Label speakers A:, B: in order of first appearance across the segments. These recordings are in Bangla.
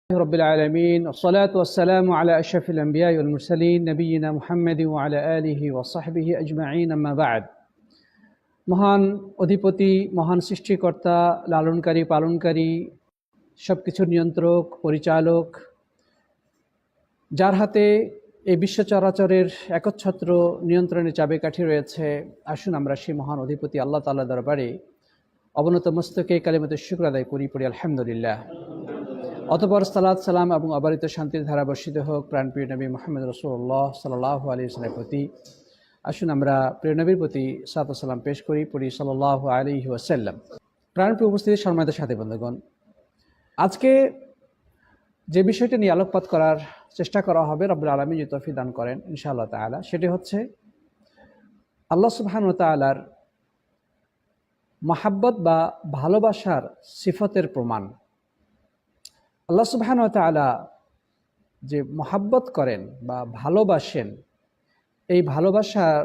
A: رب العالمين والصلاة والسلام على أشرف الأنبياء والمرسلين نبينا محمد وعلى آله وصحبه أجمعين أما بعد মহান অধিপতি মহান সৃষ্টিকর্তা লালনকারী পালনকারী সবকিছুর নিয়ন্ত্রক পরিচালক যার হাতে এই বিশ্ব চরাচরের একচ্ছত্র নিয়ন্ত্রণের চাবিকাঠি রয়েছে, আসুন আমরা সেই মহান অধিপতি আল্লাহ তাআলা দরবারে অবনত মস্তকে কালিমাতুশ শুকর আদায় করি, পড়ি আলহামদুলিল্লাহ। অতঃপর সালাত সালাম এবং অবারিত শান্তির ধারা বর্ষিত হোক প্রাণপ্রিয় নবী মুহাম্মদ রাসূলুল্লাহ সাল্লাল্লাহু আলাইহি ওয়াসাল্লামের প্রতি। আসুন আমরা প্রিয় নবীর প্রতি সালাত ও সালাম পেশ করি, পড়ি সাল্লাল্লাহু আলাইহি ওয়াসাল্লাম। প্রাণপ্রিয় উপস্থিতি, সম্মানিত সাথী বন্ধুগণ, আজকে যে বিষয়টি নিয়ে আলোকপাত করার চেষ্টা করা হবে, রব্বুল আলামিন যে তৌফিক দান করেন ইনশাআল্লাহ তাআলা, সেটি হচ্ছে আল্লাহ সুবহানাহু ওয়া তাআলার মহাব্বত বা ভালোবাসার সিফতের প্রমাণ। আল্লাহ সুবহানাহু ওয়া তাআলা যে মহাব্বত করেন বা ভালোবাসেন, এই ভালোবাসার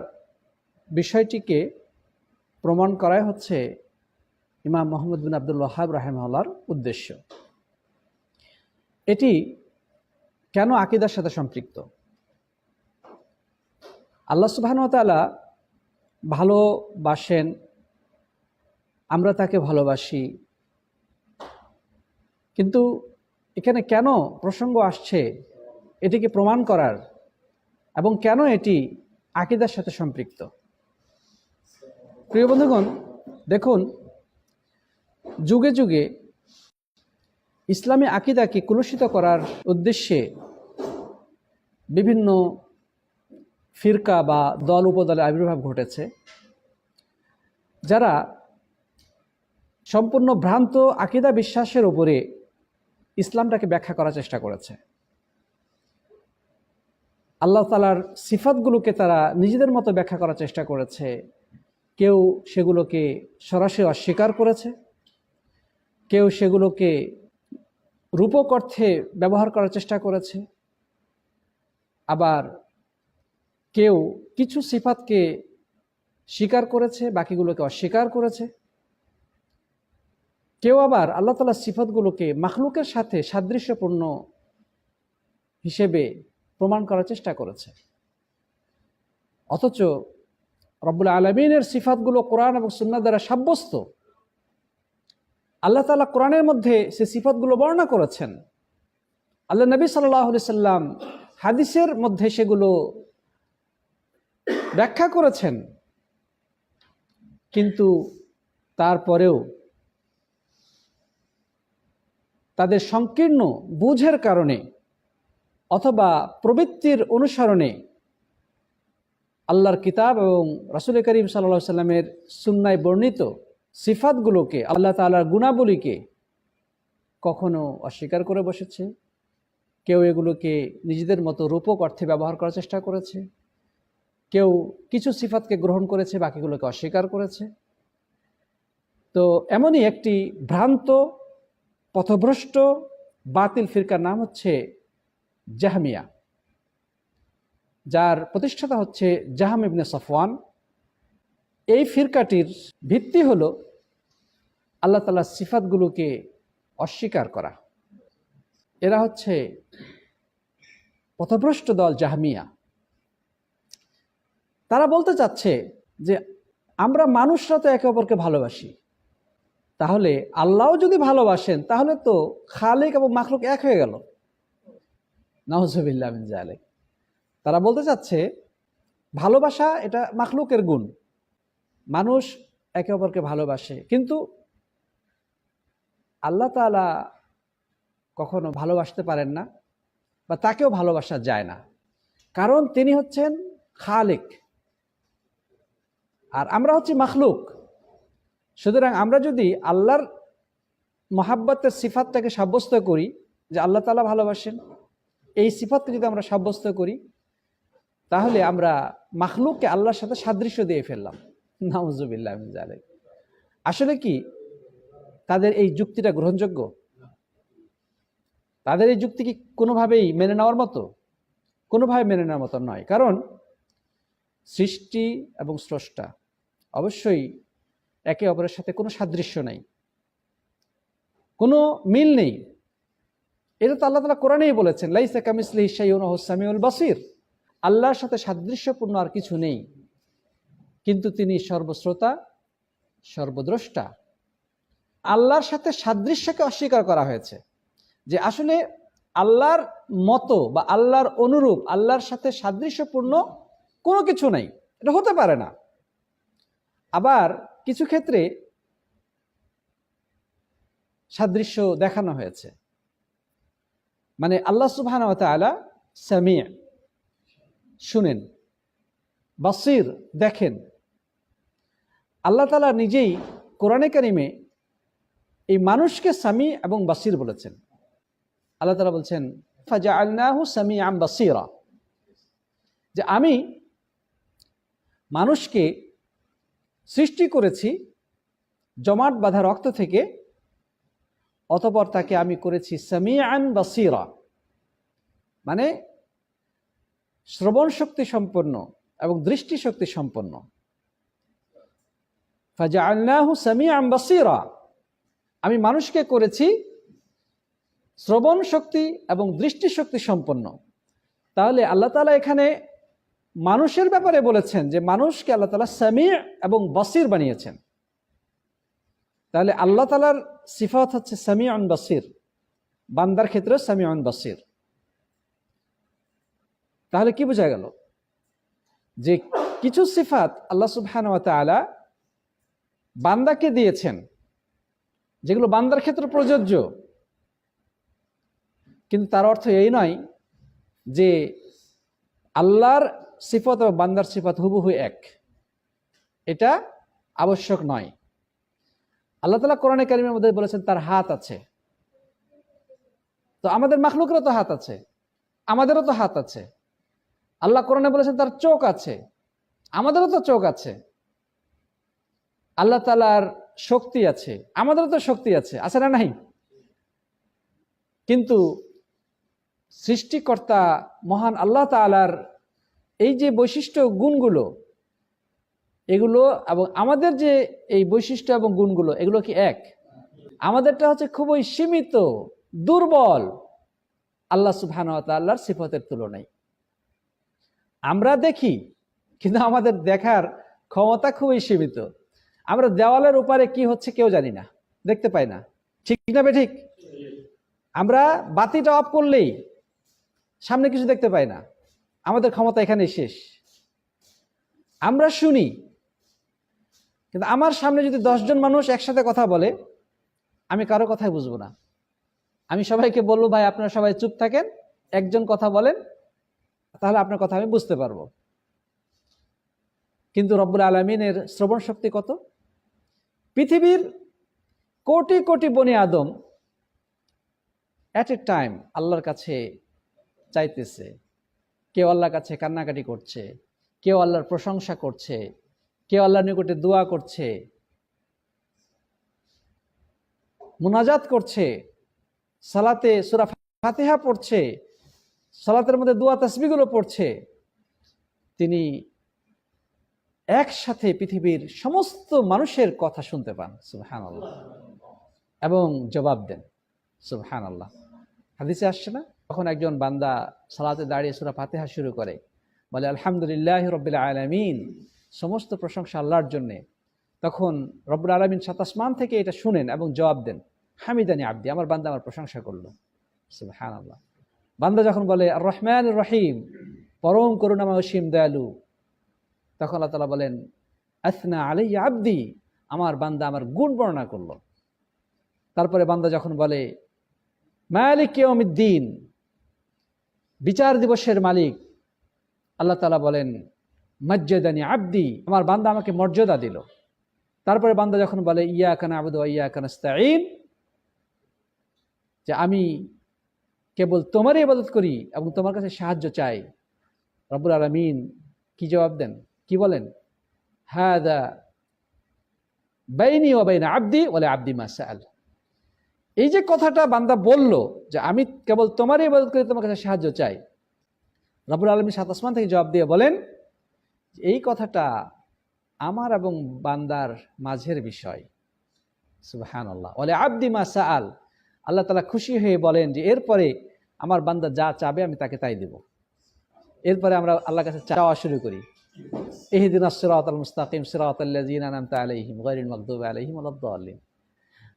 A: বিষয়টিকে প্রমাণ করাই হচ্ছে ইমাম মুহাম্মদ বিন আব্দুল ওয়াহ্হাব রাহিমাহুল্লাহর উদ্দেশ্য। এটি কেন আকীদার সাথে সম্পৃক্ত? আল্লাহ সুবহানাহু ওয়া তাআলা ভালোবাসেন, আমরা তাকে ভালোবাসি, কিন্তু এখানে কেন প্রসঙ্গ আসছে এটিকে প্রমাণ করার, এবং কেন এটি আকীদার সাথে সম্পৃক্ত? প্রিয় বন্ধুগণ, দেখুন, যুগে যুগে ইসলামী আকীদাকে কলুষিত করার উদ্দেশ্যে বিভিন্ন ফিরকা বা দল উপদলের আবির্ভাব ঘটেছে, যারা সম্পূর্ণ ভ্রান্ত আকীদা বিশ্বাসের উপরে ইসলামটাকে ব্যাখ্যা করার চেষ্টা করেছে। আল্লাহ তাআলার সিফাতগুলোকে তারা নিজেদের মতো ব্যাখ্যা করার চেষ্টা করেছে। কেউ সেগুলোকে সরাসরি অস্বীকার করেছে, কেউ সেগুলোকে রূপক অর্থে ব্যবহার করার চেষ্টা করেছে, আবার কেউ কিছু সিফাতকে স্বীকার করেছে, বাকিগুলোকে অস্বীকার করেছে। কেউ আবার আল্লাহ তাআলার সিফাতগুলোকে মাখলুকের সাথে সাদৃশ্যপূর্ণ হিসেবে প্রমাণ করার চেষ্টা করেছে। অথচ রব্বুল আলামিনের সিফাতগুলো কোরআন এবং সুন্নাহ দ্বারা সাব্যস্ত। আল্লাহ তাআলা কোরআনের মধ্যে সে সিফাতগুলো বর্ণনা করেছেন, আল্লাহ নবী সাল্লাল্লাহু আলাইহি সাল্লাম হাদিসের মধ্যে সেগুলো ব্যাখ্যা করেছেন, কিন্তু তারপরেও তাদের সংকীর্ণ বুঝের কারণে অথবা প্রবৃত্তির অনুসরণে আল্লাহর কিতাব এবং রাসূল করিম সাল্লাল্লাহু আলাইহি সাল্লামের সুন্নায় বর্ণিত সিফাতগুলোকে, আল্লাহ তাআলার গুণাবলীকে কখনো অস্বীকার করে বসেছে, কেউ এগুলোকে নিজেদের মতো রূপক অর্থে ব্যবহার করার চেষ্টা করেছে, কেউ কিছু সিফাতকে গ্রহণ করেছে, বাকিগুলোকে অস্বীকার করেছে। তো এমনই একটি ভ্রান্ত পথভ্রষ্ট বাতিল ফিরকার নাম হচ্ছে জাহমিয়া, যার প্রতিষ্ঠাতা হচ্ছে জাহম ইবনে সফওয়ান। এই ফিরকাটির ভিত্তি হলো আল্লাহ তাআলার সিফাতগুলোকে অস্বীকার করা। এরা হচ্ছে পথভ্রষ্ট দল জাহমিয়া। তারা বলতে চাচ্ছে যে আমরা মানুষরা তো একে অপরকে ভালোবাসি, তাহলে আল্লাহও যদি ভালোবাসেন তাহলে তো খালিক এবং মাখলুক এক হয়ে গেল। নাউজুবিল্লাহ মিন যালিক। তারা বলতে চাচ্ছে ভালোবাসা এটা মাখলুকের গুণ, মানুষ একে অপরকে ভালোবাসে, কিন্তু আল্লাহ তাআলা কখনো ভালোবাসতে পারেন না বা তাকেও ভালোবাসা যায় না, কারণ তিনি হচ্ছেন খালিক আর আমরা হচ্ছি মাখলুক। সুতরাং আমরা যদি আল্লাহর মহাব্বতের সিফাতটাকে সাব্যস্ত করি যে আল্লাহ তাআলা ভালোবাসেন, এই সিফাতকে যদি আমরা সাব্যস্ত করি, তাহলে আমরা মাখলুককে আল্লাহর সাথে সাদৃশ্য দিয়ে ফেললাম। নাউজুবিল্লাহ মিন যালিক। আসলে কি তাদের এই যুক্তিটা গ্রহণযোগ্য? তাদের এই যুক্তি কি কোনোভাবেই মেনে নেওয়ার মতো? কোনোভাবে মেনে নেওয়ার মতো নয়। কারণ সৃষ্টি এবং স্রষ্টা অবশ্যই একে অপরের সাথে কোনো সাদৃশ্য নাই, কোনো মিল নেই। এটা তো আল্লাহ তাআলা কোরআনেই বলেছেন, লাইসা কামিসলিহি শাইউন ওয়া হুয়াস সামিউল বাসীর। আল্লাহর সাথে সাদৃশ্যপূর্ণ আর কিছু নেই, কিন্তু তিনি সর্বশ্রোতা, সর্বদ্রষ্টা। আল্লাহর সাথে সাদৃশ্যকে অস্বীকার করা হয়েছে, যে আসলে আল্লাহর মতো বা আল্লাহর অনুরূপ, আল্লাহর সাথে সাদৃশ্যপূর্ণ কোনো কিছু নাই, এটা হতে পারে না। আবার কিছু ক্ষেত্রে সাদৃশ্য দেখানো হয়েছে, মানে আল্লাহ সুবহানাহু ওয়া তাআলা সামি', শুনেন, বাসীর, দেখেন। আল্লাহ তাআলা নিজেই কোরআনে কারিমে এই মানুষকে সামি এবং বাসীর বলেছেন। আল্লাহ তাআলা বলছেন ফাজআলনাহু সামিআন বাসীরা, যে আমি মানুষকে সৃষ্টি করেছি জমাট বাঁধা রক্ত থেকে, অতঃপর তাকে আমি করেছি সামিআন বাসীরা, মানে শ্রবণ শক্তি সম্পন্ন এবং দৃষ্টি শক্তি সম্পন্ন। ফাজআলনাহু সামিআন বাসীরা, আমি মানুষকে করেছি শ্রবণ শক্তি এবং দৃষ্টি শক্তি সম্পন্ন। তাহলে আল্লাহ তাআলা এখানে মানুষের ব্যাপারে বলেছেন যে মানুষকে আল্লাহ তাআলা সামি' এবং বাসীর বানিয়েছেন। তাহলে আল্লাহ তাআলার সিফাত হচ্ছে সামিউন বাসীর, বান্দার ক্ষেত্রে সামিউন বাসীর। তাহলে কি বোঝা গেল? যে কিছু সিফাত আল্লাহ সুবহানাহু ওয়া তাআলা বান্দাকে দিয়েছেন, যেগুলো বান্দার ক্ষেত্রে প্রযোজ্য, কিন্তু তার অর্থ এই নয় যে আল্লাহর সিফাত ও বান্দার সিফাত হুবহু এক, এটা আবশ্যক নয়। আল্লাহ তাআলা কোরআনে কারিমের মধ্যে বলেছেন তার হাত আছে, তো আমাদের মাখলুকেরও তো হাত আছে, আমাদেরও তো হাত আছে। আল্লাহ কোরআনে বলেছেন তার চোখ আছে, আমাদেরও তো চোখ আছে। আল্লাহ তাআলার শক্তি আছে, আমাদেরও তো শক্তি আছে, আছে না নাই? কিন্তু সৃষ্টিকর্তা মহান আল্লাহ তাআলার এই যে বৈশিষ্ট্য গুণগুলো, এগুলো এবং আমাদের যে এই বৈশিষ্ট্য এবং গুণগুলো, এগুলো কি এক? আমাদেরটা হচ্ছে খুবই সীমিত, দুর্বল আল্লাহ সুবহানাহু ওয়া তাআলার সিফাতের তুলনায়। আমরা দেখি, কিন্তু আমাদের দেখার ক্ষমতা খুবই সীমিত। আমরা দেওয়ালের উপরে কি হচ্ছে কেউ জানি না, দেখতে পাই না, ঠিক না বেঠিক? আমরা বাতিটা অফ করলেই সামনে কিছু দেখতে পাই না, আমাদের ক্ষমতা এখানেই শেষ। আমরা শুনি, কিন্তু আমার সামনে যদি 10 জন মানুষ একসাথে কথা বলে, আমি কারো কথাই বুঝবো না। আমি সবাইকে বলবো ভাই আপনারা সবাই চুপ থাকেন, একজন কথা বলেন, তাহলে আপনার কথা আমি বুঝতে পারবো। কিন্তু রব্বুল আলামিনের শ্রবণ শক্তি কত! পৃথিবীর কোটি কোটি বনি আদম এট এ টাইম আল্লাহর কাছে চাইতেছে। কেউ আল্লাহর কাছে কান্নাকাটি করছে, কেউ আল্লাহর প্রশংসা করছে, কেউ আল্লাহর নিকটে দোয়া করছে, মুনাজাত করছে, সালাতে সূরা ফাতিহা পড়ছে, সালাতের মধ্যে দোয়া তাসবিহগুলো পড়ছে। তিনি একসাথে পৃথিবীর সমস্ত মানুষের কথা শুনতে পান, সুবহানাল্লাহ, এবং জবাব দেন, সুবহানাল্লাহ। হাদিসে আসছে না, তখন একজন বান্দা সালাতে দাঁড়িয়ে সূরা ফাতিহা শুরু করে, বলে আলহামদুলিল্লাহি রাব্বিল আলামিন, সমস্ত প্রশংসা আল্লাহর জন্যে। তখন রব্বুল আলামিন সাত আসমান থেকে এটা শুনেন এবং জবাব দেন, হামিদানি আব্দি, আমার বান্দা আমার প্রশংসা করলো, সুবহানাল্লাহ। বান্দা যখন বলে আর রহমানির রহিম, পরম করুণাময় অসীম দয়ালু, তখন আল্লাহ তাআলা বলেন আসনা আলাইয়া আব্দি, আমার বান্দা আমার গুণ বর্ণনা করলো। তারপরে বান্দা যখন বলে মালিক ইয়াউমিদ্দিন, বিচার দিবসের মালিক, আল্লাহ তাআলা বলেন মাজ্জাদানি আব্দি, আমার বান্দা আমাকে মর্যাদা দিল। তারপরে বান্দা যখন বলে ইয়াকা না'বুদু ওয়া ইয়াকা নাস্তাঈন, যে আমি কেবল তোমারই ইবাদত করি এবং তোমার কাছে সাহায্য চাই, রব্বুল আলামিন কি জবাব দেন, কি বলেন? হাদা বাইনি ওয়া বাইনা আব্দি ওয়া লি আব্দি মা সাআল। এই যে কথাটা বান্দা বলল যে আমি কেবল তোমারই ইবাদত করি, তোমার কাছে সাহায্য চাই, রব্বুল আলামিন সাত আসমান থেকে জবাব দিয়ে বলেন এই কথাটা আমার এবং বান্দার মাঝের বিষয়, সুবহানাল্লাহ। ওয়া লি আব্দি মা সাআল, আল্লাহ তাআলা খুশি হয়ে বলেন যে এরপরে আমার বান্দা যা চাবে আমি তাকে তাই দেব। এরপরে আমরা আল্লাহর কাছে চাওয়া শুরু করি, ইহদিনাস সিরাতাল মুস্তাকিম সিরাতাল্লাযিনা আনআমতা আলাইহিম গায়রিল মাগদুবি আলাইহিম ওয়ালাদ-দাল্লিন।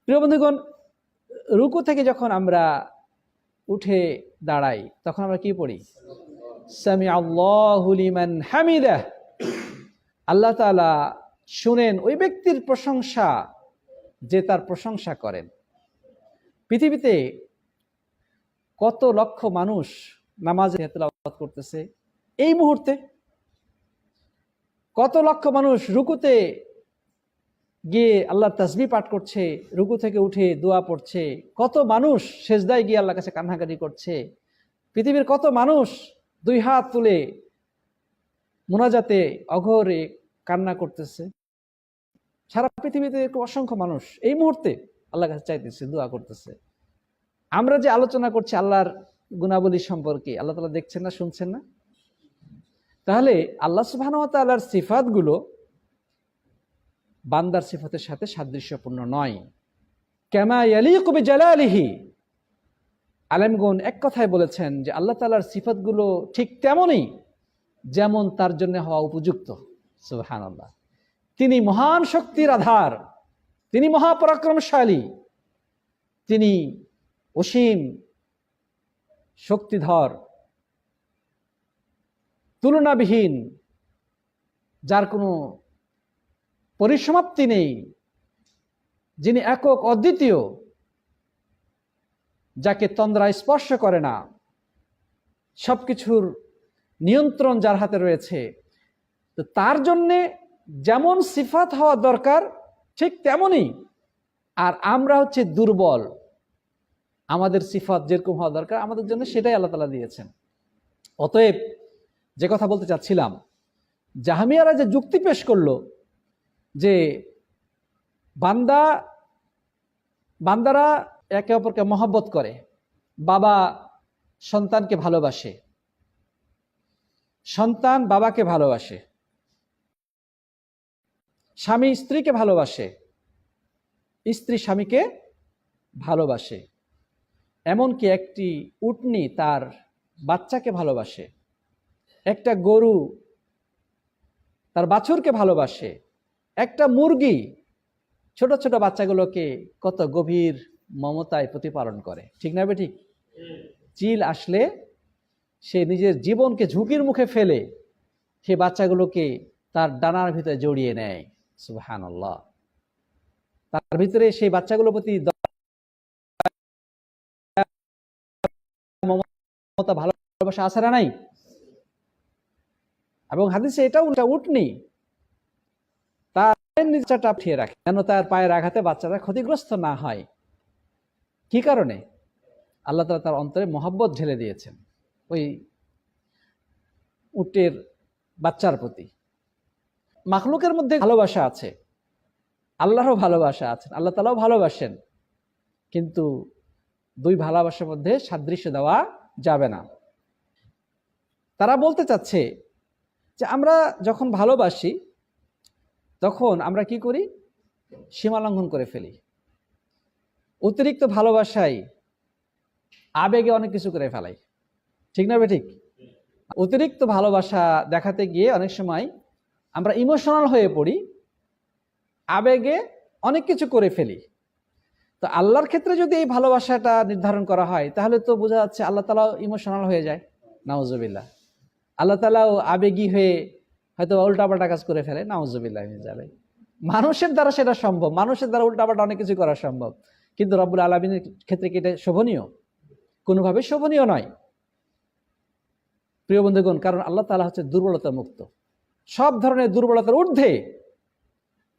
A: প্রিয় বন্ধুগণ, রুকু থেকে যখন আমরা উঠে দাঁড়াই তখন আমরা কি পড়ি? সামিআল্লাহু লিমান হামিদাহ। আল্লাহ তাআলা শুনেন ওই ব্যক্তির প্রশংসা যে তার প্রশংসা করেন। পৃথিবীতে কত লক্ষ মানুষ নামাজে তেলাওয়াত করতেছে এই মুহূর্তে, কত লক্ষ মানুষ রুকুতে গিয়ে আল্লাহর তাসবিহ পাঠ করছে, রুকু থেকে উঠে দোয়া পড়ছে, কত মানুষ সেজদায় গিয়ে আল্লাহর কাছে কান্নাকাটি করছে, পৃথিবীর কত মানুষ দুই হাত তুলে মুনাজাতে অঘরে কান্না করতেছে। সারা পৃথিবীতে অসংখ্য মানুষ এই মুহূর্তে আল্লাহর কাছে চাইতেছে, দোয়া করতেছে। আমরা যে আলোচনা করছি আল্লাহর গুণাবলী সম্পর্কে, আল্লাহ তাআলা দেখছেন না, শুনছেন না? তাহলে আল্লাহ সুবহানাহু ওয়া তাআলার সিফাতগুলো বান্দার সিফাতের সাথে সাদৃশ্যপূর্ণ নয়। কামা ইয়ালিকু বিজালালিহি, আলেমগণ এক কথায় বলেছেন যে আল্লাহ তাআলার সিফাতগুলো ঠিক তেমনই যেমন তার জন্য হওয়া উপযুক্ত। সুবহানাল্লাহ। তিনি মহান শক্তির আধার, তিনি মহাপরাক্রমশালী, তিনি অসীম শক্তিধর, তুলনাবিহীন, যার কোনো পরিসমাপ্তি নেই, যিনি একক অদ্বিতীয়, যাকে তন্দ্রা স্পর্শ করে না, সবকিছুর নিয়ন্ত্রণ যার হাতে রয়েছে। তো তার জন্যে যেমন সিফাত হওয়া দরকার ঠিক তেমনই। আর আমরা হচ্ছে দুর্বল, আমাদের সিফাত যেরকম হওয়া দরকার আমাদের জন্য সেটাই আল্লাহ তাআলা দিয়েছেন। অতএব যে কথা বলতে চাচ্ছিলাম, জাহমিয়ারা যে যুক্তি পেশ করলো যে বান্দারা একে অপরকে মহব্বত করে, বাবা সন্তানকে ভালোবাসে, সন্তান বাবাকে ভালোবাসে, স্বামী স্ত্রীকে ভালোবাসে, স্ত্রী স্বামীকে ভালোবাসে, এমনকি একটি উটনি তার বাচ্চাকে ভালোবাসে, একটা গরু তার বাছুরকে ভালোবাসে, একটা মুরগি ছোট ছোট বাচ্চাগুলোকে কত গভীর মমতায় প্রতিপালন করে। ঠিক না বেঠিক? চিল আসলে সে নিজের জীবনকে ঝুঁকির মুখে ফেলে সে বাচ্চাগুলোকে তার ডানার ভিতরে জড়িয়ে নেয়। সুবহানাল্লাহ। তার ভিতরে সেই বাচ্চাগুলোর প্রতি মমতা, ভালোবাসা আছে না নাই? এবং হাদিসে এটাও উটনি তার নিচটা উঠিয়ে রাখে যেন তার পায়ের আঘাতে বাচ্চারা ক্ষতিগ্রস্ত না হয়। কি কারণে? আল্লাহ তাআলা তার অন্তরে মহব্বত ঢেলে দিয়েছেন ওই উটের বাচ্চার প্রতি। মাখলুকের মধ্যে ভালোবাসা আছে, আল্লাহরও ভালোবাসা আছে, আল্লাহ তাআলাও ভালোবাসেন, কিন্তু দুই ভালোবাসার মধ্যে সাদৃশ্য দেওয়া যাবে না। তারা বলতে চাচ্ছে যে আমরা যখন ভালোবাসি তখন আমরা কি করি? সীমা লঙ্ঘন করে ফেলি। অতিরিক্ত ভালোবাসায় আবেগে অনেক কিছু করে ফেলাই। ঠিক না বেঠিক? অতিরিক্ত ভালোবাসা দেখাতে গিয়ে অনেক সময় আমরা ইমোশনাল হয়ে পড়ি, আবেগে অনেক কিছু করে ফেলি। তো আল্লাহর ক্ষেত্রে যদি এই ভালোবাসাটা নির্ধারণ করা হয় তাহলে তো বোঝা যাচ্ছে আল্লাহ তাআলাও ইমোশনাল হয়ে যায়। নাউজুবিল্লাহ। আল্লাহ তাআলাও আবেগী হয়ে হয়তো উল্টাপাল্টা কাজ করে ফেলে। নাউজুবিল্লাহ মিন যালিক। মানুষের দ্বারা সেটা সম্ভব, মানুষের দ্বারা উল্টাপাল্টা অনেক কিছু করা সম্ভব, কিন্তু রব্বুল আলামিনের ক্ষেত্রে কি এটা শোভনীয়? কোনোভাবে শোভনীয় নয় প্রিয় বন্ধুগণ। কারণ আল্লাহ তাআলা হচ্ছে দুর্বলতা মুক্ত, সব ধরনের দুর্বলতার ঊর্ধ্বে।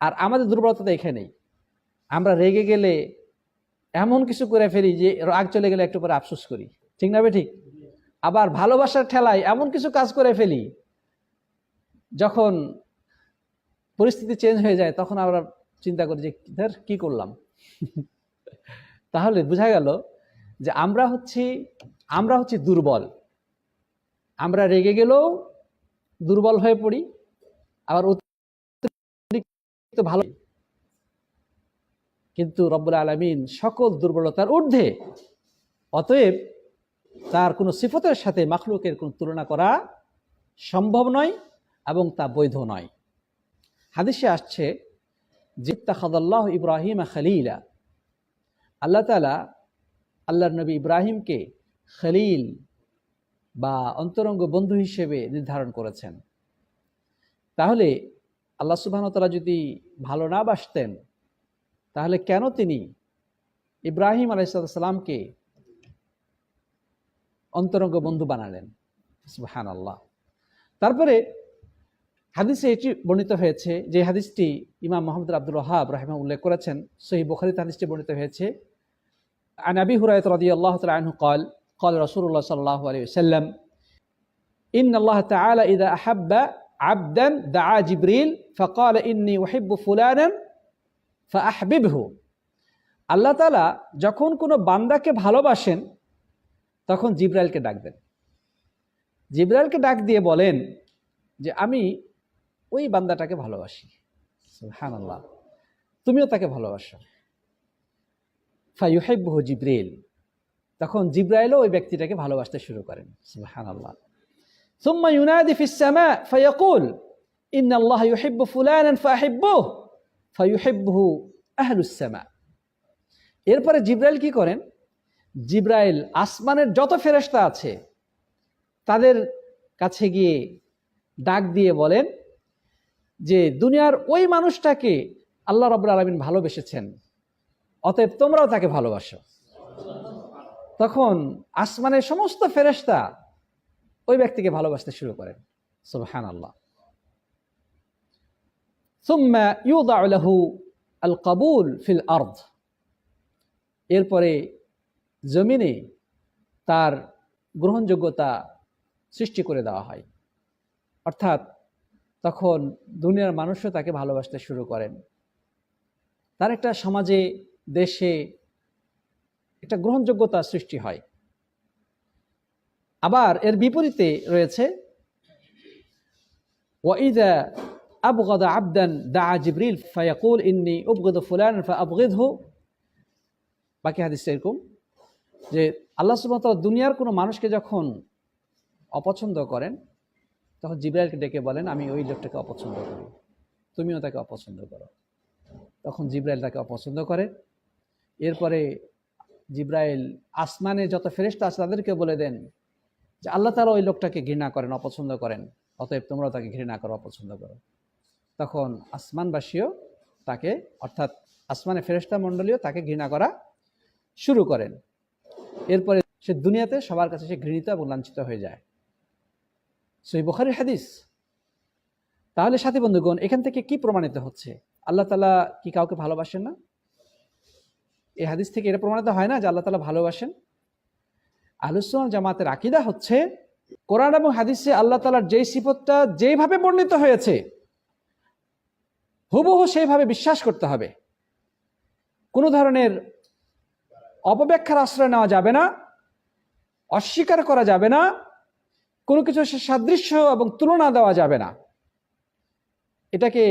A: আর আমাদের দুর্বলতা তো এখানেই, আমরা রেগে গেলে এমন কিছু করে ফেলি যে রাগ চলে গেলে একটু পরে আফসোস করি। ঠিক না ঠিক? আবার ভালোবাসার ঠেলায় এমন কিছু কাজ করে ফেলি যখন পরিস্থিতি চেঞ্জ হয়ে যায় তখন আমরা চিন্তা করি যে কি করলাম। তাহলে বোঝা গেল যে আমরা হচ্ছি দুর্বল। আমরা রেগে গেলেও দুর্বল হয়ে পড়ি, আবার অতিরিক্ত ভালো কিন্তু রব্বুল আলামিন সকল দুর্বলতার ঊর্ধ্বে, অতএব তার কোনো সিফতের সাথে মাখলুকের কোনো তুলনা করা সম্ভব নয় এবং তা বৈধ নয়। হাদিসে আসছে যে ইত্তাখাযাল্লাহু ইব্রাহিম খলিলা, আল্লাহ তাআলা আল্লাহর নবী ইব্রাহিমকে খলিল বা অন্তরঙ্গ বন্ধু হিসেবে নির্ধারণ করেছেন। তাহলে আল্লাহ সুবহানাহু ওয়া তাআলা যদি ভালো না বাসতেন, তাহলে কেন তিনি ইব্রাহিম আলাইহিস সালামকে অন্তরঙ্গ বন্ধু বানালেন? সুবহানাল্লাহ। তারপরে হাদিসে এটি বর্ণিত হয়েছে, যে হাদিসটি ইমাম মুহাম্মদ আব্দুল ওয়াহ্হাব রাহিমাহুল্লাহ উল্লেখ করেছেন, সহিহ বুখারীতে হাদিসটি বর্ণিত হয়েছে। আন আবি হুরায়রা রাদিয়াল্লাহু তাআলা আনহু قال قال رسول الله صلى الله عليه وسلم إن الله تعالى إذا أحب عبدا دعا جبريل فقال إني أحب فلانا فأحببه। আল্লাহ তাআলা যখন কোনো বান্দাকে ভালোবাসেন তখন জিবরাইলকে ডাক দেন। জিবরাইলকে ডাক দিয়ে বলেন যে আমি ওই বান্দাটাকে ভালোবাসি। সুবহানাল্লাহ, তুমিও তাকে ভালোবাসো। ফায়ুহিব্বুহু জিবরিল, তখন জিবরাইলও ওই ব্যক্তিটাকে ভালোবাসতে শুরু করেন। সুবহানাল্লাহ। সুম্মা ইউনাদি ফিস সামা ফায়াকুল ইন্নাল্লাহা ইউহিব্বু ফুলানান ফাহিব্বুহু ফায়ুহিব্বুহু আহলুস সামা। এরপরে জিবরাইল কি করেন? জিবরাইল আসমানের যত ফেরেশতা আছে তাদের কাছে গিয়ে ডাক দিয়ে বলেন যে দুনিয়ার ওই মানুষটাকে আল্লাহ রাব্বুল আলামিন ভালোবেসেছেন, অতএব তোমরাও তাকে ভালোবাসো। তখন আসমানের সমস্ত ফেরেশতা ওই ব্যক্তিকে ভালোবাসতে শুরু করেন। সুবহানাল্লাহ। সুম্মা ইউদাউ লাহু আল কাবুল ফিল আরদ, এরপরে জমিনে তার গ্রহণযোগ্যতা সৃষ্টি করে দেওয়া হয়। অর্থাৎ তখন দুনিয়ার মানুষও তাকে ভালোবাসতে শুরু করেন। তার একটা সমাজে, দেশে একটা গ্রহণযোগ্যতা সৃষ্টি হয়। আবার এর বিপরীতে রয়েছে ওয়াইদা আবগাদা আবদান দাআ জিবরিল ফায়াকুল ইন্নী উবগিদু ফুলানান ফাআবগিদহু। বাকি হাদিস এরকম যে আল্লাহ সুবহানাহু ওয়া তাআলা দুনিয়ার কোনো মানুষকে যখন অপছন্দ করেন তখন জিবরাইলকে ডেকে বলেন আমি ওই লোকটাকে অপছন্দ করি, তুমিও তাকে অপছন্দ করো। তখন জিবরাইল তাকে অপছন্দ করে। এরপরে জিবরাইল আসমানে যত ফেরেশতা আছে তাদেরকে বলে দেন যে আল্লাহ তাআলা ওই লোকটাকে ঘৃণা করেন, অপছন্দ করেন, অতএব তোমরাও তাকে ঘৃণা করো, অপছন্দ করো। তখন আসমানবাসীও তাকে, অর্থাৎ আসমানে ফেরেশতা মণ্ডলীও তাকে ঘৃণা করা শুরু করেন। এরপরে সে দুনিয়াতে সবার কাছে সে ঘৃণিত এবং লাঞ্ছিত হয়ে যায়। সহিহ বুখারীর হাদিস। তাহলে সাথী বন্ধুগণ, এখান থেকে কি প্রমাণিত হচ্ছে? আল্লাহ তাআলা কি কাউকে ভালোবাসেন না? এই হাদিস থেকে এটা প্রমাণিত হয় না যে আল্লাহ তাআলা ভালোবাসেন? আহলুস সুন্নাহ জামাতের আকীদা হচ্ছে কোরআন এবং হাদিসে আল্লাহ তাআলার যেই সিফতটা যেইভাবে বর্ণিত হয়েছে হুবহু সেইভাবে বিশ্বাস করতে হবে। কোনো ধরনের অপব্যাখ্যার আশ্রয় নেওয়া যাবে না, অস্বীকার করা যাবে না, কোনো কিছু সাদৃশ্য এবং তুলনা দেওয়া যাবে না। এটাকে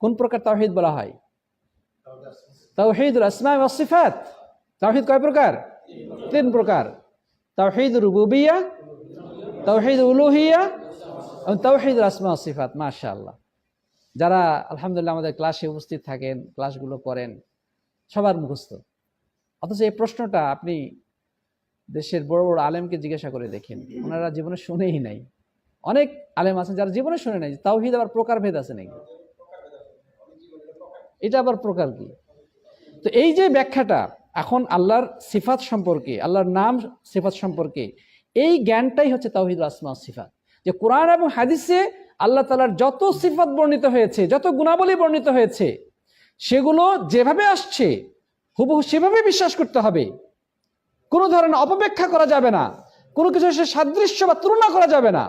A: কোন প্রকার তাওহীদ বলা হয়? তাওহীদুল আসমা ওয়াস সিফাত। তাওহীদ কয় প্রকার? তিন প্রকার। তাওহীদ রুবুবিয়্যা, তাওহীদ উলুহিয়্যা এবং তাওহীদুল আসমা ওয়াস সিফাত। মাশাআল্লাহ, যারা আলহামদুলিল্লাহ আমাদের ক্লাসে উপস্থিত থাকেন, ক্লাসগুলো করেন, সবার মুখস্থ। অথচ এই প্রশ্নটা আপনি দেশের বড় বড় আলেমকে জিজ্ঞাসা করে দেখেন, ওনারা জীবনে শুনেই নাই। অনেক আলেম আছেন যারা জীবনে শুনে নাই তাওহীদ আবার প্রকারভেদ আছে নাকি, এটা আবার প্রকার কি? তো এই যে ব্যাখ্যাটা এখন আল্লাহর সিফাত সম্পর্কে, আল্লাহর নাম সিফাত সম্পর্কে, এই জ্ঞানটাই হচ্ছে তাওহীদুল আসমা ওয়াস সিফাত। যে কোরআন এবং হাদিসে আল্লাহ তাআলার যত সিফাত বর্ণিত হয়েছে, যত গুণাবলী বর্ণিত হয়েছে, সেগুলো যেভাবে আসছে হুবহু সেভাবে বিশ্বাস করতে হবে। কোনো ধরনের অপব্যাখ্যা করা যাবে না, কোনো কিছু সাদৃশ্য বা তুলনা করা যাবে না,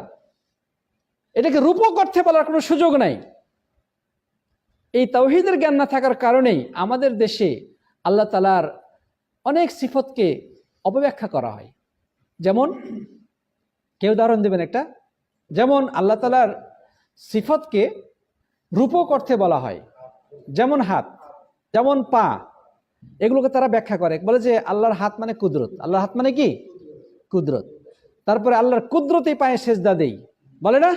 A: এটাকে রূপক অর্থে বলার কোনো সুযোগ নাই। এই তাওহীদের জ্ঞান না থাকার কারণেই আমাদের দেশে আল্লাহ তাআলার অনেক সিফতকে অপব্যাখ্যা করা হয়। যেমন, কেউ উদাহরণ দেবেন একটা, যেমন আল্লাহ তাআলার সিফতকে রূপক অর্থে বলা হয়, যেমন হাত। যেমন পা, এগুলোকে তারা ব্যাখ্যা করে, বলে যে আল্লাহর হাত মানে কুদরত। আল্লাহর হাত মানে কি? কুদরত। তারপরে আল্লাহর কুদরতি পায়ে সেজদা দেই, বলে না?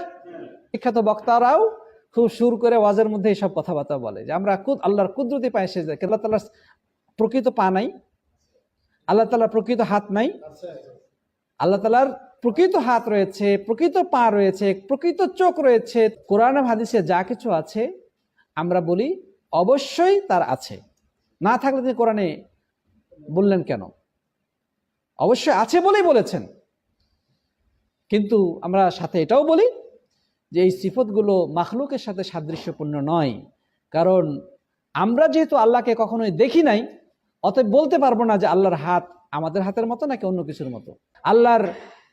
A: বিখ্যাত বক্তারাও খুব সুর করে ওয়াজের মধ্যে এইসব কথাবার্তা বলে যে আমরা আল্লাহর কুদরতি পায়ে সেজদা। আল্লাহ তাআলার প্রকৃত পা নাই, আল্লাহ তাআলার প্রকৃত হাত নাই। আল্লাহ তাআলার প্রকৃত হাত রয়েছে, প্রকৃত পা রয়েছে, প্রকৃত চোখ রয়েছে। কোরআন হাদিসে যা কিছু আছে আমরা বলি অবশ্যই তার আছে, না থাকলে তিনি কোরআনে বললেন কেন? অবশ্যই আছে বলেই বলেছেন। কিন্তু আমরা সাথে এটাও বলি যে এই সিফতগুলো মাখলুকের সাথে সাদৃশ্যপূর্ণ নয়, কারণ আমরা যেহেতু আল্লাহকে কখনোই দেখি নাই, অতএব বলতে পারবো না যে আল্লাহর হাত আমাদের হাতের মতো নাকি অন্য কিছুর মতো, আল্লাহর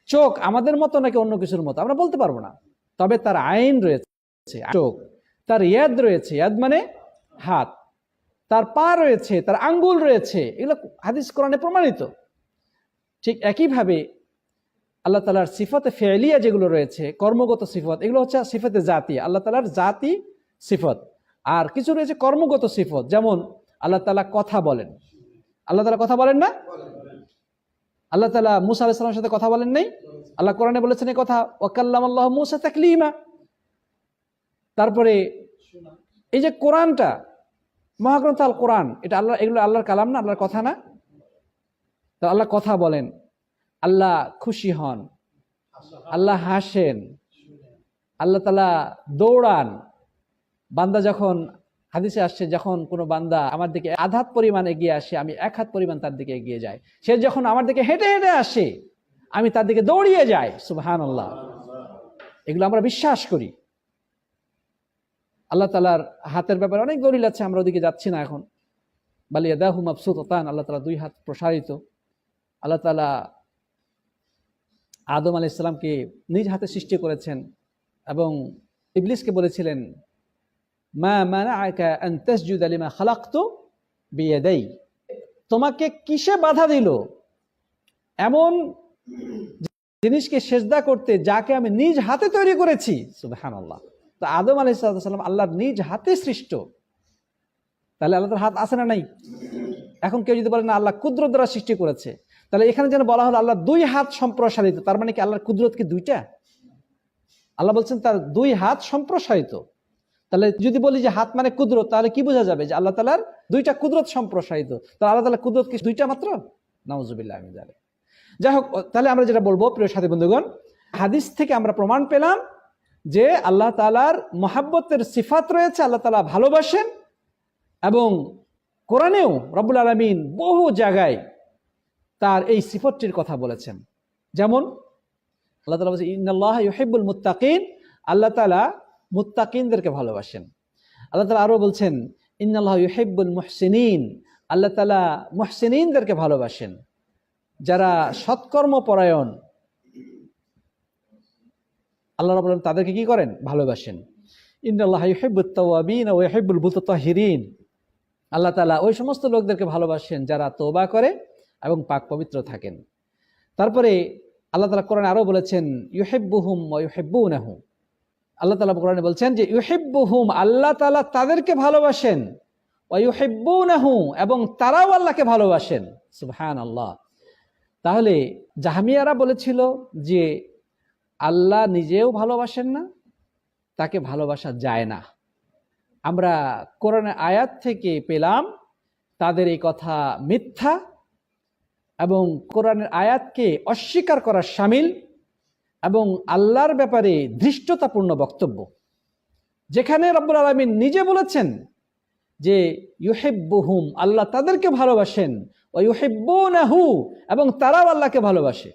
A: চোখ আমাদের মতো নাকি অন্য কিছুর মতো, আমরা বলতে পারবো না। তবে তার আইন রয়েছে, চোখ, তার ইয়াদ রয়েছে, ইয়াদ মানে হাত, তার পা রয়েছে, তার আঙ্গুল রয়েছে, এগুলো হাদিস কোরআনে প্রমাণিত। ঠিক একইভাবে আল্লাহ তাআলার সিফতে ফেলিয়া যেগুলো রয়েছে, কর্মগত সিফত, এগুলো হচ্ছে সিফতে জাতি, আল্লাহ তাআলার জাতি সিফত। আর কিছু রয়েছে কর্মগত সিফত, যেমন আল্লাহ তাআলা কথা বলেন। আল্লাহ তাআলা কথা বলেন না? আল্লাহ তাআলা মূসা আলাইহিস সালামের সাথে কথা বলেন নাই? আল্লাহ কোরআনে বলেছেন এই কথা, ওয়া কাল্লামাল্লাহু মূসা তাকলিমা। তারপরে এই যে কোরআনটা, মহাগ্রন্থ আল কোরআন, এটা আল্লাহ, এগুলো আল্লাহর কালাম না, আল্লাহর কথা না? তো আল্লাহ কথা বলেন, আল্লাহ খুশি হন, আল্লাহ হাসেন, আল্লাহ তাআলা দৌড়ান। বান্দা যখন, হাদিসে আসছে, যখন কোনো বান্দা আমার দিকে আধ হাত পরিমাণ এগিয়ে আসে, আমি 1 হাত পরিমাণ তার দিকে এগিয়ে যাই। সে যখন আমার দিকে হেঁটে হেঁটে আসে, আমি তার দিকে দৌড়িয়ে যাই। সুবহানাল্লাহ। এগুলো আমরা বিশ্বাস করি। আল্লাহ তাআলার হাতের ব্যাপারে অনেক দলিল আছে, আমরা ওদিকে যাচ্ছি না এখন। বাল ইয়াদাহু মাবসুতাতান, আল্লাহ তাআলা 2 হাত প্রসারিত। আল্লাহ তাআলা আদম আলাইহিস সালামকে নিজ হাতে সৃষ্টি করেছেন এবং ইবলিসকে বলেছিলেন, মা মানাআকা আন তাসজুদা লিমা খালাকতু বিয়াদাই, তোমাকে কিসে বাধা দিল এমন জিনিসকে সেজদা করতে যাকে আমি নিজ হাতে তৈরি করেছি? সুবহানাল্লাহ। তো আদম আলাইহিস সালাম আল্লাহর নিজ হাতে সৃষ্ট, তাহলে আল্লাহর হাত আছে না নাই? এখন কেউ যদি বলে না আল্লাহ কুদরত দ্বারা সৃষ্টি করেছে, তাহলে এখানে যেন বলা হলো আল্লাহ 2 হাত সম্প্রসারিত, তার মানে কি আল্লাহর কুদরত কি 2টা? আল্লাহ বলছেন তার 2 হাত সম্প্রসারিত। তাহলে যদি বলি যে হাত মানে কুদরত, তাহলে কি বোঝা যাবে? যে আল্লাহ তাআলার 2টা কুদরত সম্প্রসারিত। তাহলে আল্লাহ তাআলার কুদরত কি 2টা মাত্র? নাউজুবিল্লাহ মিন যালিক। যাই হোক, তাহলে আমরা যেটা বলবো প্রিয় সাথী বন্ধুগণ, হাদিস থেকে আমরা প্রমাণ পেলাম যে আল্লাহ তাআলার মহাব্বতের সিফাত রয়েছে, আল্লাহ তাআলা ভালোবাসেন। এবং কোরআনেও রব্বুল আলামিন বহু জায়গায় তার এই সিফতটির কথা বলেছেন। যেমন আল্লাহ তাআলা বলেছেন, ইন্নাল্লাহা ইউহিব্বুল মুত্তাকিন, আল্লাহ তাআলা মুত্তাকিনদেরকে ভালোবাসেন। আল্লাহ তাআলা আরো বলছেন, ইন্নাল্লাহা ইউহিব্বুল মুহসিনিন, আল্লাহ তাআলা মুহসিনিনদেরকে ভালোবাসেন, যারা সৎকর্ম পরায়ণ, আল্লাহ রাব্বুল আলামিন তাদেরকে কি করেন? ভালোবাসেন। ইন্নাল্লাহা ইউহিব্বুত তাওয়াবিন ওয়া ইউহিব্বুল মুতাতাহহিরিন, আল্লাহ তাআলা ওই সমস্ত লোকদেরকে ভালোবাসেন যারা তওবা করে এবং পাক পবিত্র থাকেন। তারপরে আল্লাহ তাআলা কোরআনে আরো বলেছেন, ইউহিব্বুহুম ওয়া ইউহিব্বুনাহু, আল্লাহ তাআলা কোরআনে বলছেন যে ইউহিব্বুহুম, আল্লাহ তাআলা তাদেরকে ভালোবাসেন, ওয়া ইউহিব্বুনাহু, এবং তারাও আল্লাহকে ভালোবাসেন। সুবহানাল্লাহ। তাহলে জাহমিয়ারা বলেছিল যে আল্লাহ নিজেও ভালোবাসেন না, তাকে ভালোবাসা যায় না। আমরা কোরআনের আয়াত থেকে পেলাম তাদের এই কথা মিথ্যা এবং কোরআনের আয়াতকে অস্বীকার করার শামিল এবং আল্লাহর ব্যাপারে ধৃষ্টতাপূর্ণ বক্তব্য, যেখানে রব্বুল আলামিন নিজে বলেছেন যে ইউহিব্বুহুম, আল্লাহ তাদেরকে ভালোবাসেন, ওয়া ইউহিব্বুনাহু, এবং তারাও আল্লাহকে ভালোবাসে।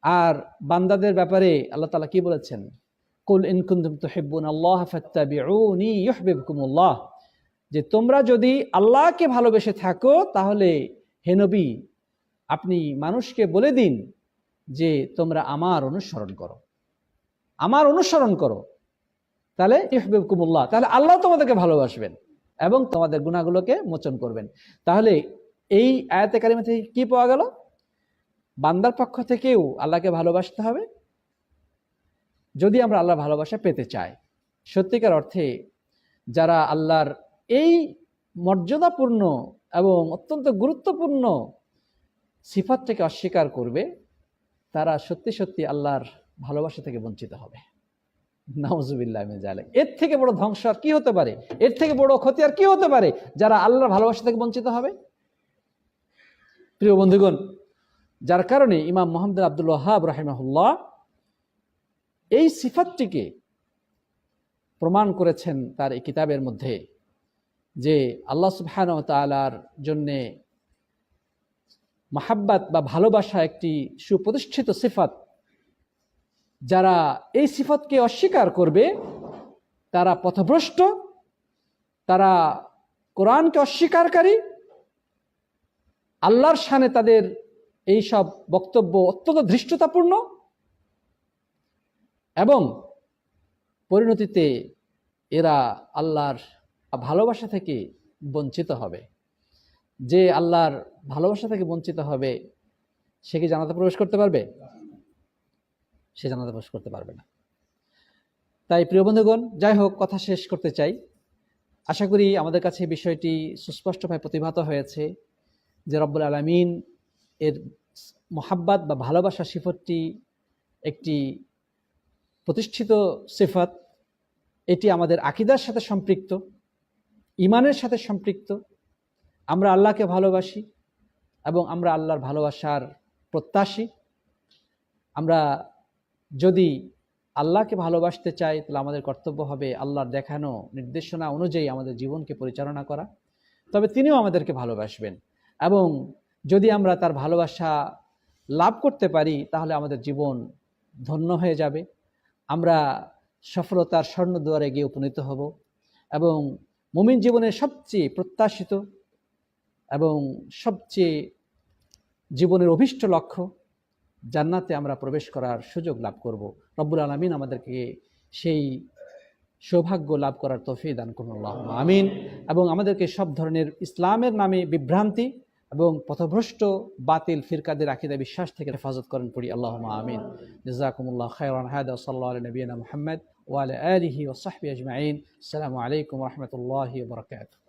A: আর বান্দাদের ব্যাপারে আল্লাহ তাআলা কি বলেছেন? কুল ইন কুনতুম তুহিব্বুনাল্লাহ ফাত্তাবিউনি ইউহিব্বুকুমুল্লাহ, যে তোমরা যদি আল্লাহকে ভালোবেসে থাকো তাহলে হে নবী আপনি মানুষকে বলে দিন যে তোমরা আমার অনুসরণ করো, আমার অনুসরণ করো, তাহলে ইউহিব্বুকুমুল্লাহ, তাহলে আল্লাহ তোমাদেরকে ভালোবাসবেন এবং তোমাদের গুনাহগুলোকে মোচন করবেন। তাহলে এই আয়াতে কারিমা থেকে কি পাওয়া গেল? বান্দার পক্ষ থেকেও আল্লাহকে ভালোবাসতে হবে যদি আমরা আল্লাহর ভালোবাসা পেতে চাই। সত্যিকার অর্থে যারা আল্লাহর এই মর্যাদাপূর্ণ এবং অত্যন্ত গুরুত্বপূর্ণ সিফাতটাকে অস্বীকার করবে, তারা সত্যি সত্যি আল্লাহর ভালোবাসা থেকে বঞ্চিত হবে। নাউজুবিল্লাহ মিন যালিক। এর থেকে বড় ধ্বংস আর কি হতে পারে, এর থেকে বড় ক্ষতি আর কি হতে পারে যারা আল্লাহর ভালোবাসা থেকে বঞ্চিত হবে। প্রিয় বন্ধুগণ, যার কারণে ইমাম মুহাম্মদ আব্দুল ওয়াহ্হাব রাহিমাহুল্লাহ এই সিফাতটিকে প্রমাণ করেছেন তার এই কিতাবের মধ্যে, যে আল্লাহ সুবহানাহু ওয়া তাআলার জন্যে মাহাব্বাত বা ভালোবাসা একটি সুপ্রতিষ্ঠিত সিফাত। যারা এই সিফাতকে অস্বীকার করবে তারা পথভ্রষ্ট, তারা কোরআনকে অস্বীকারী, আল্লাহর শানে তাদের এই সব বক্তব্য অত্যন্ত ধৃষ্টতাপূর্ণ এবং পরিণতিতে এরা আল্লাহর ভালোবাসা থেকে বঞ্চিত হবে। যে আল্লাহর ভালোবাসা থেকে বঞ্চিত হবে সে কি জান্নাতে প্রবেশ করতে পারবে? সে জান্নাতে প্রবেশ করতে পারবে না। তাই প্রিয় বন্ধুগণ, যাই হোক, কথা শেষ করতে চাই। আশা করি আমাদের কাছে বিষয়টি সুস্পষ্টভাবে প্রতিভাত হয়েছে যে রব্বুল আলামিন এর মুহাব্বত বা ভালোবাসা সিফতটি একটি প্রতিষ্ঠিত সিফাত। এটি আমাদের আকীদার সাথে সম্পৃক্ত, ঈমানের সাথে সম্পৃক্ত। আমরা আল্লাহকে ভালোবাসি এবং আমরা আল্লাহর ভালোবাসার প্রত্যাশী। আমরা যদি আল্লাহকে ভালোবাসতে চাই তাহলে আমাদের কর্তব্য হবে আল্লাহর দেখানো নির্দেশনা অনুযায়ী আমাদের জীবনকে পরিচালনা করা। তবে তিনিও আমাদেরকে ভালোবাসবেন, এবং যদি আমরা তার ভালোবাসা লাভ করতে পারি তাহলে আমাদের জীবন ধন্য হয়ে যাবে। আমরা সফলতার স্বর্ণদুয়ারে গিয়ে উপনীত হব, এবং মুমিন জীবনের সবচেয়ে প্রত্যাশিত এবং সবচেয়ে জীবনের অভীষ্ট লক্ষ্য জান্নাতে আমরা প্রবেশ করার সুযোগ লাভ করব। রব্বুল আলামিন আমাদেরকে সেই সৌভাগ্য লাভ করার তৌফিক দান করুন, আল্লাহুম্মা আমিন। এবং আমাদেরকে সব ধরনের ইসলামের নামে বিভ্রান্তি এবং পথভ্রষ্ট বাতিল ফিরকাদের আকীদা বিশ্বাস থেকে হেফাজত করেন, পড়ি আল্লাহুম্মা আমিন। জাযাকুমুল্লাহু খাইরান। হাদা সাল্লাল্লাহু আলা নবিয়িনা মুহাম্মদ ওয়া আলা আলিহি ওয়া সাহবিহি আজমাইন। আসসালামু আলাইকুম ওয়া রাহমাতুল্লাহি ওয়া বারাকাতুহু।